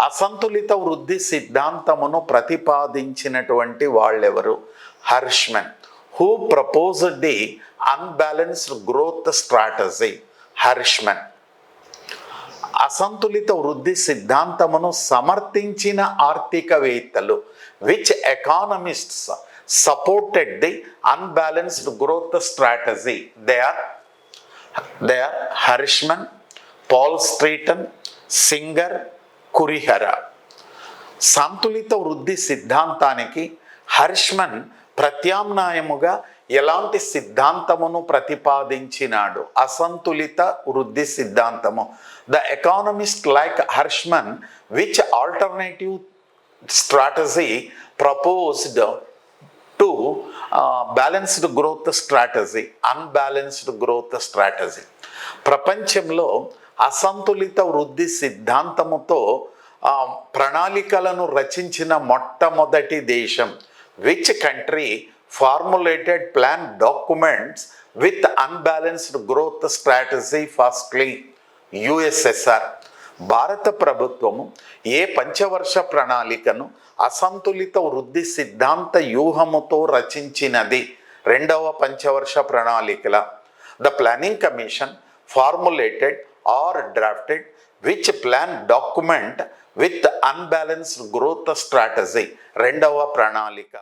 అసంతులిత వృద్ధి సిద్ధాంతమును ప్రతిపాదించినటువంటి వాళ్ళెవరు? Hirschman. Who proposed the unbalanced growth strategy? Hirschman. అసంతులిత వృద్ధి సిద్ధాంతమును సమర్థించిన ఆర్థికవేత్తలు, which economists supported the unbalanced growth strategy? They are Hirschman, Paul Stratton, Singer, Kurihara. సంతులిత వృద్ధి సిద్ధాంతానికి హర్ష్మన్ ప్రత్యామ్నాయముగా ఎలాంటి సిద్ధాంతమును ప్రతిపాదించినాడు? అసంతులిత వృద్ధి సిద్ధాంతము. The economist like Hirschman which alternative strategy proposed to balanced growth strategy, unbalanced growth strategy. ప్రపంచంలో అసంతులిత వృద్ధి సిద్ధాంతముతో ప్రణాళికలను రచించిన మొట్టమొదటి దేశం? Which country formulated plan documents with unbalanced growth strategy? Firstly USSR. భారత ప్రభుత్వము ఏ పంచవర్ష ప్రణాళికను అసంతులిత వృద్ధి సిద్ధాంత వ్యూహముతో రచించినది? రెండవ పంచవర్ష ప్రణాళికల. The planning commission formulated or drafted which plan document with unbalanced growth strategy? రెండవ ప్రణాళిక.